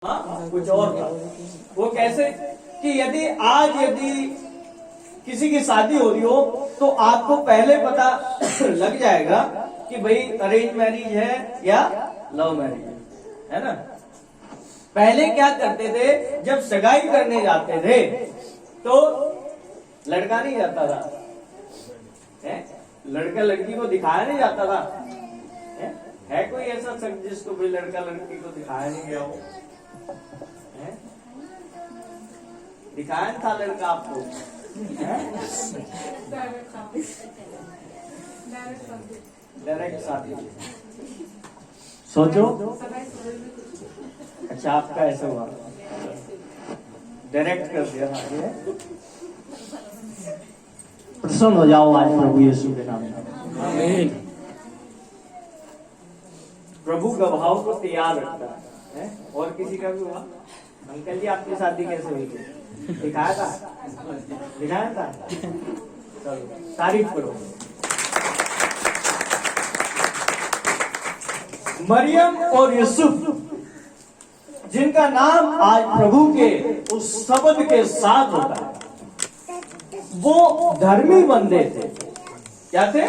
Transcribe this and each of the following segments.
कुछ और था। वो कैसे कि यदि किसी की शादी हो रही हो तो आपको पहले पता लग जाएगा कि भाई अरेंज मैरिज है या लव मैरिज है ना। पहले क्या करते थे, जब सगाई करने जाते थे तो लड़का नहीं जाता था, लड़का लड़की को दिखाया नहीं जाता था। है कोई ऐसा शख्स जिसको भाई लड़का लड़की को दिखाया नहीं गया हो? दिखाया था लड़का आपको? डायरेक्ट शादी। सोचो, अच्छा आपका ऐसा हुआ, डायरेक्ट कर दिया। प्रसन्न हो जाओ आज प्रभु यीशु के नाम में। आमीन। प्रभु गवाहों को तैयार रखता है। और किसी का भी हुआ? अंकल जी आपकी शादी कैसे हुई थी? दिखाया था? चलो तारीफ करो। मरियम और यूसुफ, जिनका नाम आज प्रभु के उस शब्द के साथ होता है, वो धर्मी बंदे थे। क्या थे?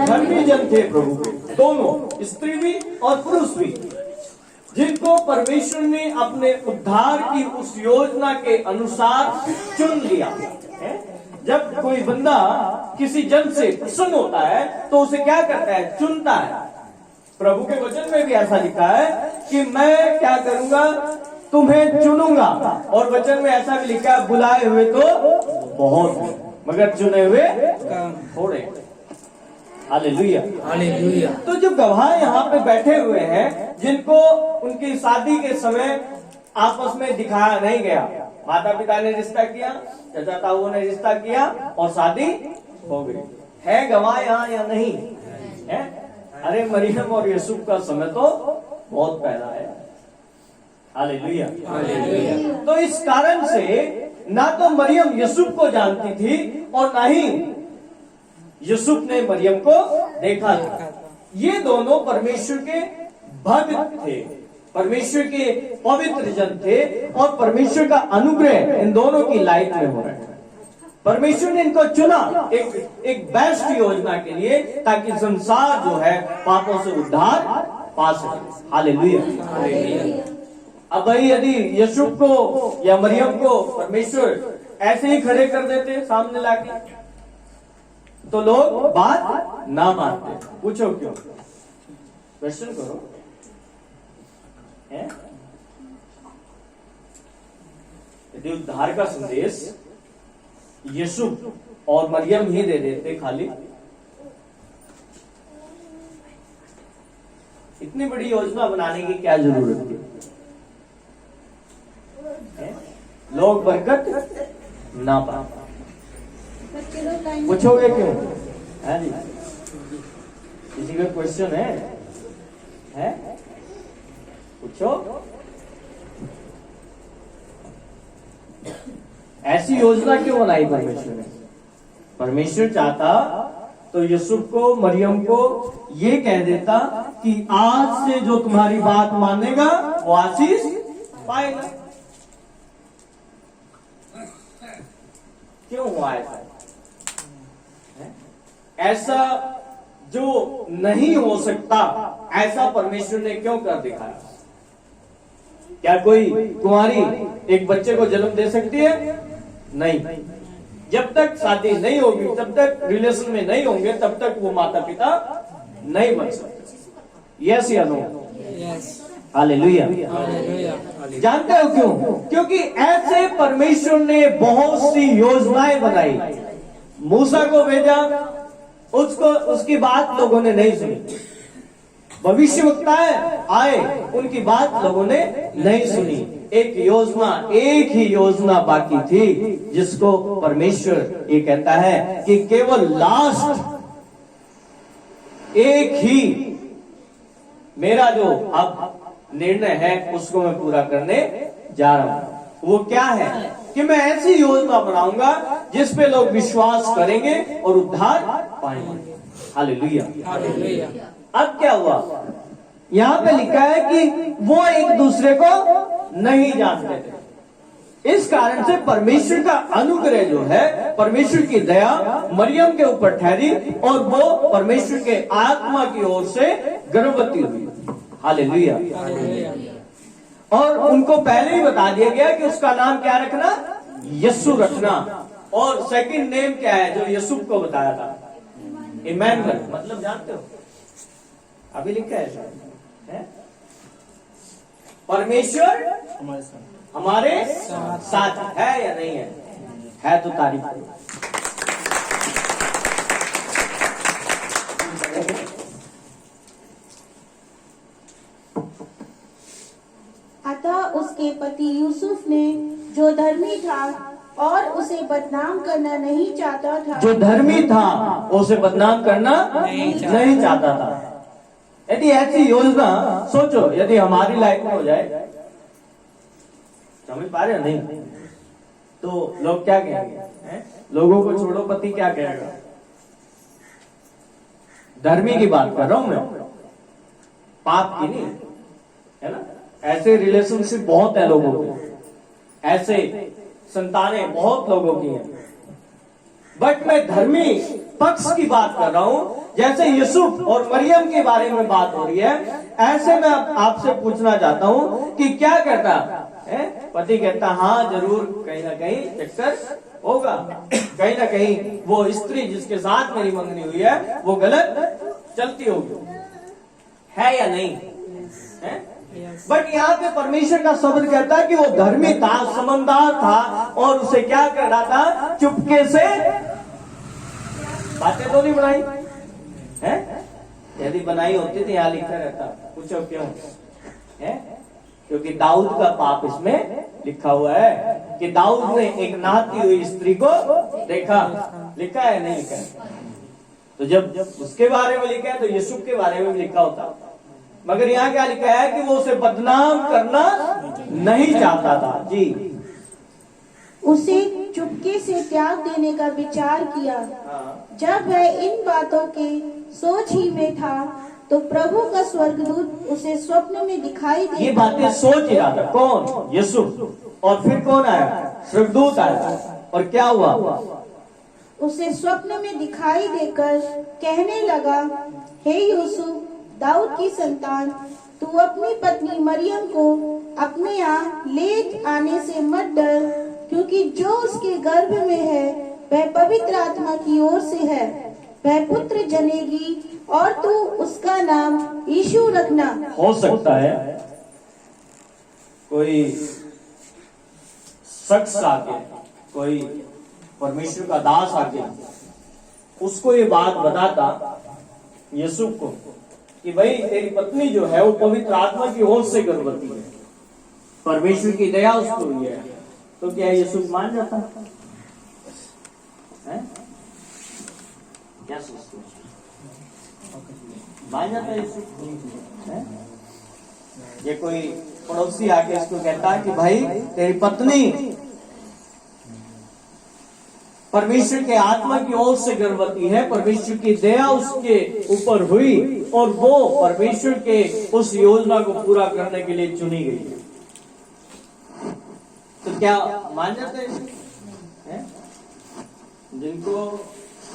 धर्मी जन थे प्रभु के, दोनों, स्त्री भी और पुरुष भी, जिनको परमेश्वर ने अपने उद्धार की उस योजना के अनुसार चुन लिया है। जब कोई बंदा किसी जन से प्रसन्न होता है तो उसे क्या करता है? चुनता है। प्रभु के वचन में भी ऐसा लिखा है कि मैं क्या करूंगा? तुम्हें चुनूंगा। और वचन में ऐसा भी लिखा है, बुलाए हुए तो बहुत मगर चुने हुए थोड़े। Hallelujah, hallelujah. तो जो गवाह यहाँ पे बैठे हुए हैं, जिनको उनकी शादी के समय आपस में दिखाया नहीं गया, माता पिता ने रिश्ता किया, चाचा ताऊ ने रिश्ता किया और शादी हो गई, है गवाह यहाँ या नहीं है? अरे मरियम और यूसुफ का समय तो बहुत पहला है। Hallelujah, hallelujah. तो इस कारण से ना तो मरियम यूसुफ को जानती थी और ना ही यूसुफ ने मरियम को देखा था। ये दोनों परमेश्वर के भक्त थे, परमेश्वर के पवित्र जन थे और परमेश्वर का अनुग्रह इन दोनों की लाइफ में हो रहा है। परमेश्वर ने इनको चुना एक बेस्ट योजना के लिए, ताकि संसार जो है पापों से उद्धार पा सके। Hallelujah, hallelujah. अब भाई यदि यूसुफ को या मरियम को परमेश्वर ऐसे ही खड़े कर देते सामने लाके, तो लोग बात ना मानते। पूछो क्यों? क्वेश्चन करो। यदि उद्धार का संदेश यूसुफ और मरियम ही दे देते खाली, इतनी बड़ी योजना बनाने की क्या जरूरत थी? लोग बरकत ना पाते। पूछोगे क्यों? है जी, किसी का क्वेश्चन है? पूछो। ऐसी योजना क्यों बनाई परमेश्वर ने? परमेश्वर चाहता तो यूसुफ को, मरियम को ये कह देता कि आज से जो तुम्हारी बात मानेगा वो आशीष पाएगा। क्यों हुआ ऐसा? ऐसा जो नहीं हो सकता, ऐसा परमेश्वर ने क्यों कर दिखाया? क्या कोई कुंवारी एक बच्चे को जन्म दे सकती है? नहीं। जब तक शादी नहीं होगी, तब तक रिलेशन में नहीं होंगे, तब तक वो माता पिता नहीं बन सकते। यस या नो? हालेलुया। जानते हो क्यों? क्योंकि ऐसे परमेश्वर ने बहुत सी योजनाएं बनाई। मूसा को भेजा, उसकी बात लोगों ने नहीं सुनी। भविष्यवक्ताएं आए, उनकी बात लोगों ने नहीं सुनी। एक ही योजना बाकी थी, जिसको परमेश्वर ये कहता है कि केवल लास्ट एक ही मेरा जो अब निर्णय है उसको मैं पूरा करने जा रहा हूं। वो क्या है? कि मैं ऐसी योजना बनाऊंगा जिस पे लोग विश्वास करेंगे और उद्धार पाएंगे। Hallelujah, hallelujah. अब क्या हुआ? यहाँ पे लिखा है कि वो एक दूसरे को नहीं जानते थे। इस कारण से परमेश्वर का अनुग्रह जो है, परमेश्वर की दया मरियम के ऊपर ठहरी और वो परमेश्वर के आत्मा की ओर से गर्भवती हुई। हालेलुया। और उनको पहले ही बता दिया गया कि उसका नाम क्या रखना, यीशु रखना। और सेकंड नेम क्या है जो यूसुफ को बताया था, इमैनुअल, मतलब जानते हो, अभी लिखा है है? परमेश्वर हमारे साथ है या नहीं है तो तारीफ करो। अतः उसके पति यूसुफ ने, जो धर्मी था और उसे बदनाम करना नहीं चाहता था, जो धर्मी था उसे बदनाम करना नहीं चाहता था। यदि ऐसी योजना सोचो, यदि हमारी लाइफ में हो जाए, समझ पा रहे हो नहीं, तो लोग क्या कहेंगे हैं? लोगों को छोड़ो, पति क्या कहेगा। धर्मी की बात कर रहा हूं मैं, पाप की नहीं, है ना। ऐसे रिलेशनशिप बहुत है लोगों के, ऐसे संतानें बहुत लोगों की हैं। बट मैं धर्मी पक्ष की बात कर रहा हूं। जैसे यूसुफ और मरियम के बारे में बात हो रही है, ऐसे मैं आपसे पूछना चाहता हूं कि क्या कहता है पति, कहता हाँ जरूर कहीं ना कहीं चक्कर होगा, कहीं ना कहीं वो स्त्री जिसके साथ मेरी मंगनी हुई है वो गलत चलती होगी, है या नहीं है? बट यहाँ पे परमेश्वर का शब्द कहता है कि वो धर्मी था, समझदार था और उसे क्या कर रहा था, चुपके से बातें तो नहीं बनाई है। यदि बनाई होती तो यहाँ लिखा रहता, पूछो क्यों है? क्योंकि दाऊद का पाप इसमें लिखा हुआ है कि दाऊद ने एक नहाती हुई स्त्री को देखा। लिखा है नहीं लिखा है? तो जब उसके बारे में लिखा है तो यूसुफ के बारे में भी लिखा होता, मगर यहाँ क्या लिखा है कि वो उसे बदनाम करना नहीं चाहता था। जी, उसे चुपके से त्याग देने का विचार किया। जब वह इन बातों के सोच ही में था तो प्रभु का स्वर्गदूत उसे स्वप्न में दिखाई दे। ये बातें सोच ही रहा था कौन? यूसुफ। और फिर कौन आया? स्वर्गदूत आया। और क्या हुआ? उसे स्वप्न में दिखाई देकर कहने लगा, हे यूसुफ, दाऊद की संतान, तू अपनी पत्नी मरियम को अपने यहाँ ले आने से मत डर, क्योंकि जो उसके गर्भ में है वह पवित्र आत्मा की ओर से है। वह पुत्र जनेगी और तू उसका नाम यीशु रखना। हो सकता है कोई शख्स आके, कोई परमेश्वर का दास आके उसको ये बात बताता यूसुफ को कि भाई तेरी पत्नी जो है वो पवित्र आत्मा की ओर से गर्भवती है, परमेश्वर की दया उसको हुई है, तो क्या यूसुफ मान जाता है? क्या सोचते मान जाता है यूसुफ? ये कोई पड़ोसी आके इसको कहता है कि भाई तेरी पत्नी परमेश्वर के आत्मा की ओर से गर्भवती है, परमेश्वर की दया उसके ऊपर हुई और वो परमेश्वर के उस योजना को पूरा करने के लिए चुनी गई है, तो क्या मान जाते हैं? जिनको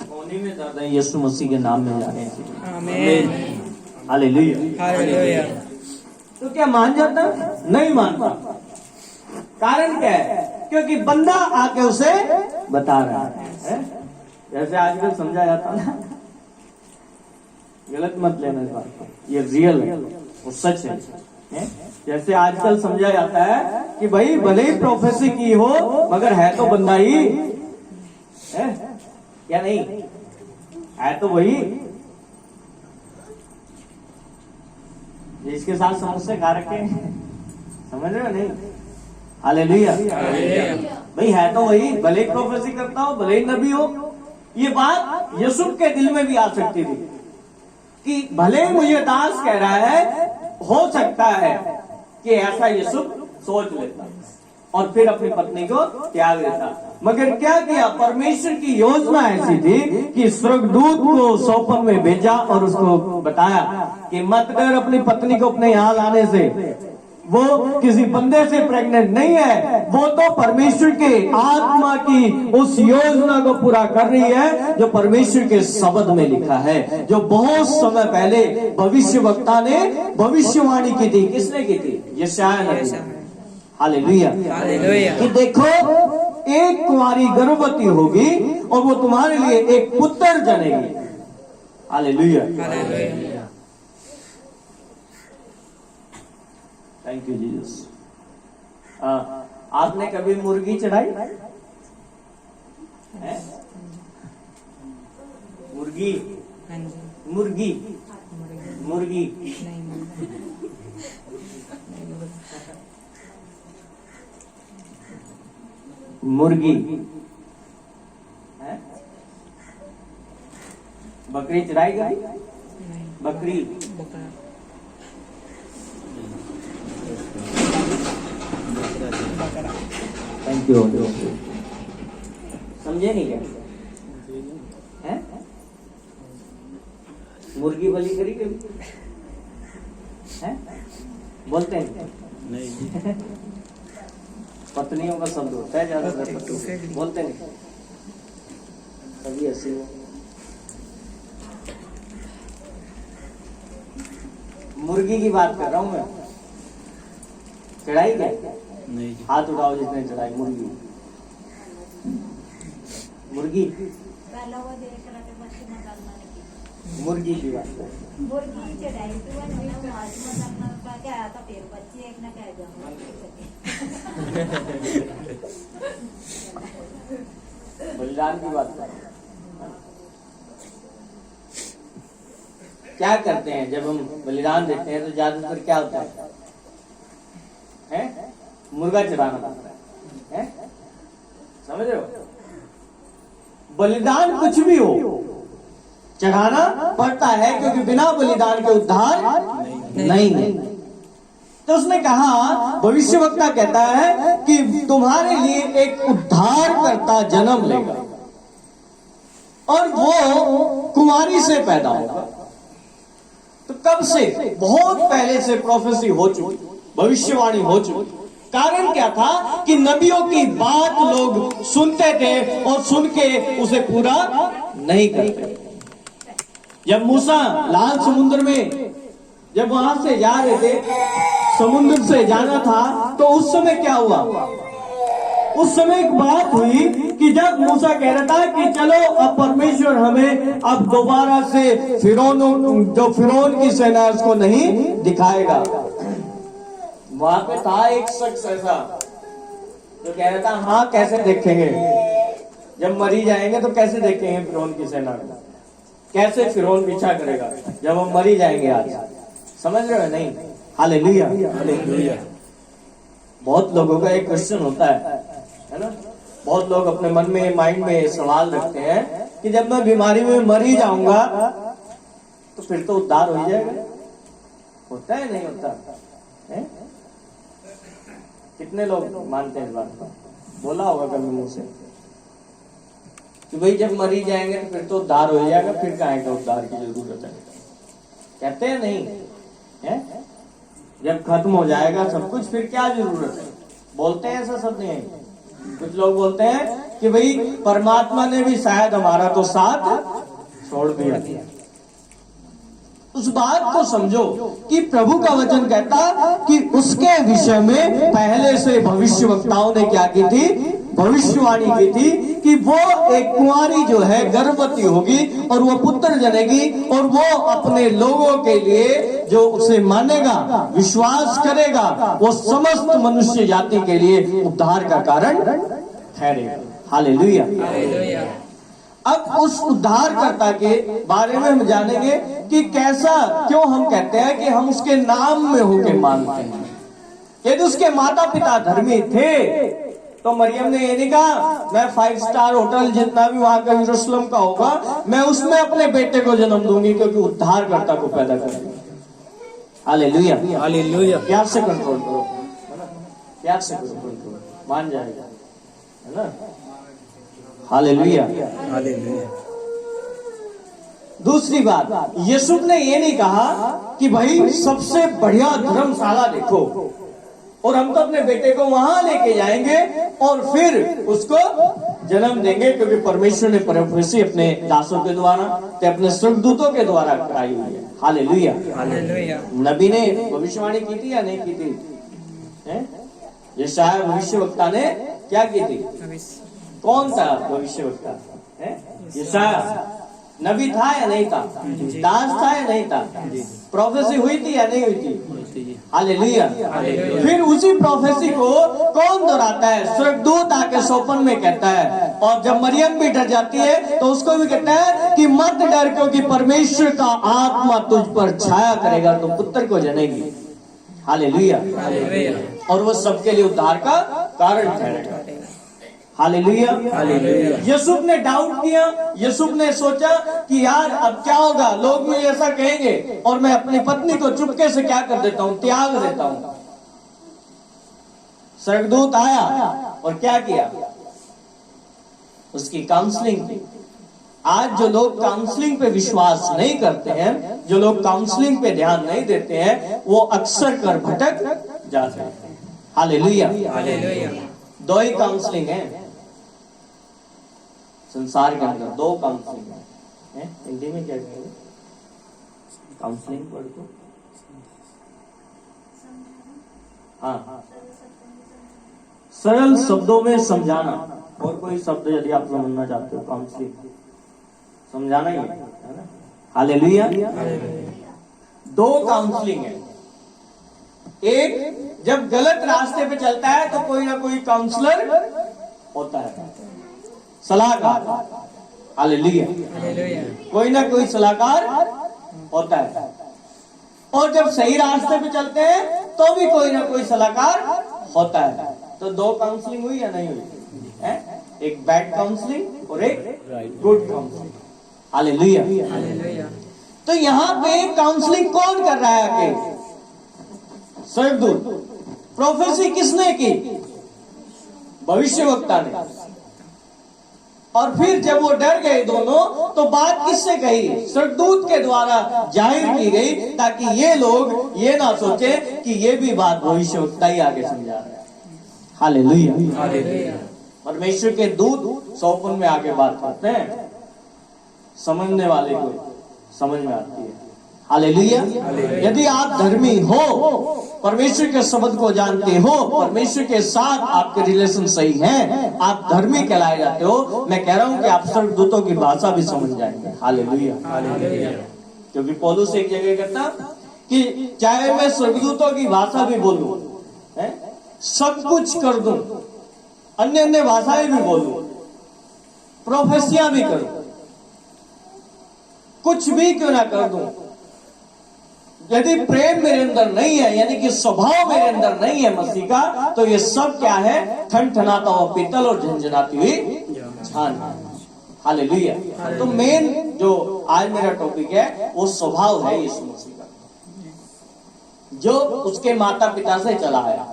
कोने में ज्यादा है यीशु मसीह के नाम में जा रहे हैं, आमीन, हालेलुया, हालेलुया, तो क्या मान जाता? नहीं मानता। कारण क्या है? क्योंकि बंदा आके उसे बता रहा है। जैसे आजकल समझा जाता ना, गलत मत लेना इस बात को, ये रियल है, वो सच है। जैसे आजकल समझा जाता है कि भाई भले ही प्रोफेसी की हो मगर है तो बंदा ही है, क्या नहीं है? तो वही जिसके साथ समस्या खा रखे, समझ रहे हो नहीं? हालेलुया, भाई है तो वही, भले प्रोफेसी करता हो, भले ही नबी हो। ये बात यूसुफ के दिल में भी आ सकती थी कि भले ही मुझे दास कह रहा है, हो सकता है कि ऐसा यूसुफ सोच लेता और फिर अपनी पत्नी को त्याग देता, मगर क्या किया? परमेश्वर की योजना ऐसी थी कि स्वर्गदूत को स्वप्न में भेजा और उसको बताया कि मत डर अपनी पत्नी को अपने यहाँ लाने से, वो किसी बंदे से प्रेग्नेंट नहीं है, वो तो परमेश्वर के आत्मा की उस योजना को पूरा कर रही है जो परमेश्वर के शब्द में लिखा है, जो बहुत समय पहले भविष्यवक्ता ने भविष्यवाणी की थी। किसने की थी? यशायाह ने। हालेलुया। कि देखो एक कुंवारी गर्भवती होगी और वो तुम्हारे लिए एक पुत्र जनेगी। हालेलुया। Thank you Jesus. आपने कभी मुर्गी चढ़ाई है? मुर्गी मुर्गी मुर्गी मुर्गी है? बकरी चढ़ाई गई? बकरी थैंक यू। समझे नहीं क्या है? मुर्गी बलि करी कभी है? बोलते हैं नहीं। पत्नियों का शब्द होता है ज्यादातर, बोलते नहीं कभी ऐसी। मुर्गी की बात कर रहा हूं मैं। चढ़ाई क्या? नहीं। हाथ उठाओ जिसने चढ़ाई। मुर्गी मुर्गी मुर्गी की बात कर। मुर्गी चढ़ाई क्या आता फिर बच्चे एक ना बलिदान की बात कर। क्या करते हैं जब हम बलिदान देते हैं तो ज्यादातर क्या होता है? मुर्गा चढ़ाना पड़ता है। समझ रहे हो? बलिदान कुछ भी हो चढ़ाना पड़ता है, क्योंकि बिना बलिदान के उद्धार नहीं। तो उसने कहा, भविष्यवक्ता कहता है कि तुम्हारे लिए एक उद्धारकर्ता जन्म लेगा और वो कुमारी से पैदा होगा। तो कब से? बहुत पहले से प्रोफेसी हो चुकी, भविष्यवाणी हो चुकी। कारण क्या था कि नबियों की बात लोग सुनते थे और सुन के उसे पूरा नहीं करते। जब मूसा लाल समुद्र में जब वहां से जा रहे थे, समुद्र से जाना था, तो उस समय क्या हुआ? उस समय एक बात हुई कि जब मूसा कह रहा था कि चलो अब परमेश्वर हमें अब दोबारा से फिरौन की सेना उसको नहीं दिखाएगा। वहां पे था एक शख्स ऐसा जो कह रहा था, हाँ कैसे देखेंगे, जब मरी जाएंगे तो कैसे देखेंगे फिरौन की सेना को, कैसे फिरौन पीछा करेगा जब हम मरी जाएंगे। आज समझ रहे हो? नहीं। Hallelujah hallelujah. बहुत लोगों का एक क्वेश्चन होता है ना? बहुत लोग अपने मन में, माइंड में सवाल रखते हैं कि जब मैं बीमारी में मर ही जाऊंगा तो फिर तो उद्धार हो जाएगा। होता है नहीं होता है? कितने लोग मानते हैं इस बात को? बोला होगा कभी मुंह से कि भाई जब मरी जाएंगे तो फिर तो उद्धार हो जाएगा, फिर काहे का उद्धार की जरूरत है? कहते हैं नहीं है? जब खत्म हो जाएगा सब कुछ फिर क्या जरूरत है? बोलते हैं ऐसा सब नहीं। कुछ लोग बोलते हैं कि भाई परमात्मा ने भी शायद हमारा तो साथ छोड़ दिया। उस बात को समझो कि प्रभु का वचन कहता कि उसके विषय में पहले से भविष्यवक्ताओं ने क्या की थी? भविष्यवाणी की थी कि वो एक कुंवारी जो है गर्भवती होगी और वो पुत्र जनेगी और वो अपने लोगों के लिए जो उसे मानेगा, विश्वास करेगा, वो समस्त मनुष्य जाति के लिए उद्धार का कारण ठहरेगा। हालेलुया। अब उस उद्धारकर्ता के बारे में हम जानेंगे कि कैसा, क्यों हम कहते हैं कि हम उसके नाम में होके मानते हैं। यदि उसके माता पिता धर्मी थे तो मरियम ने ये नहीं कहा मैं 5 स्टार होटल जितना भी वहां का यरूशलेम का होगा मैं उसमें अपने बेटे को जन्म दूंगी, क्योंकि उद्धारकर्ता को पैदा करेंगे। Hallelujah hallelujah. प्यार से कंट्रोल करो, प्यार से कंट्रोल, मान जाएगा, है ना? Hallelujah hallelujah. दूसरी बात, यीशु ने ये नहीं कहा कि भाई सबसे बढ़िया धर्मशाला देखो, और हम तो अपने बेटे को वहां लेके जाएंगे और फिर उसको जन्म देंगे, क्योंकि परमेश्वर ने प्रोफेसी अपने दासों के द्वारा, अपने स्वर्गदूतों के द्वारा कराई हुई है। हालेलुया। नबी ने भविष्यवाणी की थी या नहीं की थी? यशायाह भविष्यवक्ता ने क्या की थी? कौन था भविष्यवक्ता? यशायाह नबी था या नहीं था? दास था या नहीं था? प्रोफेसी हुई थी या नहीं हुई थी? हालेलुया। फिर उसी प्रोफेसी को कौन दोहराता है? स्वर्गदूत आके सोपन में कहता है, और जब मरियम भी डर जाती है तो उसको भी कहता है कि मत डर, क्योंकि परमेश्वर का आत्मा तुझ पर छाया करेगा, तो पुत्र को जनेगी। हालेलुया। और वो सबके लिए उद्धार का कारण ठहरेगा। हालेलुया। यूसुफ ने डाउट किया, यूसुफ ने सोचा कि यार अब क्या होगा, लोग मुझे ऐसा कहेंगे और मैं अपनी पत्नी को चुपके से क्या कर देता हूं, त्याग देता हूं। स्वर्गदूत आया और क्या किया? उसकी काउंसलिंग की। आज जो लोग काउंसलिंग पे विश्वास नहीं करते हैं, जो लोग काउंसलिंग पे ध्यान नहीं देते हैं, वो अक्सर कर भटक जाते हैं। हालेलुया। दो ही काउंसलिंग है संसार के अंदर, दो काउंसलिंग है। हिंदी में क्या कहेंगे? काउंसलिंग वर्ड को हाँ, सरल शब्दों में समझाना। और कोई शब्द यदि आप समझना चाहते हो, काउंसलिंग समझाना ही है ना। हालेलुया। दो काउंसलिंग है। एक, जब गलत रास्ते पे चलता है तो कोई ना कोई काउंसलर होता है, सलाहकार। हालेलुया। कोई ना कोई सलाहकार होता है। और जब सही रास्ते पे चलते हैं तो भी कोई ना कोई सलाहकार होता है। तो दो काउंसलिंग हुई या नहीं हुई? एक बैड काउंसलिंग और एक गुड काउंसलिंग। हालेलुया। तो यहाँ पे काउंसलिंग कौन कर रहा है आके? स्वर्गदूत। प्रोफेसी किसने की? भविष्यवक्ता ने। और फिर जब वो डर गए दोनों, तो बात किससे कही? स्वर्गदूत के द्वारा जाहिर की गई, ताकि ये लोग ये ना सोचे कि ये भी बात भविष्यवक्ता ही आगे समझा रहा है। हालेलुया। परमेश्वर के दूत सोपन में आगे बात करते हैं, समझने वाले को समझ में आती है। हालेलुया। यदि आप धर्मी हो, परमेश्वर के शब्द को जानते हो, परमेश्वर के साथ आपके रिलेशन सही हैं, आप धर्मी कहलाए जाते हो, मैं कह रहा हूं कि आप स्वर्गदूतों की भाषा भी समझ जाएंगे। हालेलुया। क्योंकि पौलुस एक जगह कहता कि चाहे मैं स्वर्गदूतों की भाषा भी बोलूं, सब कुछ कर दूं, अन्य अन्य भाषाएं भी बोलूं, प्रोफेसियां भी करूं, कुछ भी क्यों ना कर दूं, यदि प्रेम मेरे अंदर नहीं है, यानी कि स्वभाव मेरे अंदर नहीं है मसीह का, तो ये सब क्या है? ठनठनाता हुआ पीतल और झंझनाती हुई झान। हालेलुया। तो मेन जो आज मेरा टॉपिक है वो स्वभाव है यीशु मसीह का, जो उसके माता पिता से चला आया।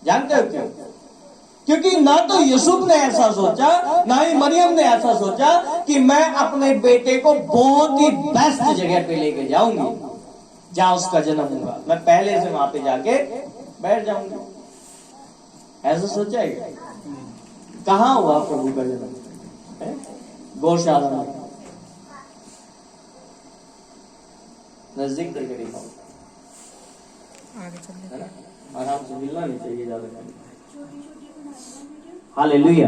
जानते हो क्यों? क्योंकि ना तो यूसुफ ने ऐसा सोचा, ना ही मरियम ने ऐसा सोचा कि मैं अपने बेटे को बहुत ही बेस्ट जगह पे लेके जाऊंगी जहां उसका जन्म होगा, मैं पहले से वहां पे जाके बैठ जाऊंगी। ऐसा सोचा है? कहां हुआ प्रभु का जन्म? गौशाला में, नजदीक करके दिखाओ, आराम से मिलना नहीं चाहिए ज्यादा। हालेलुया।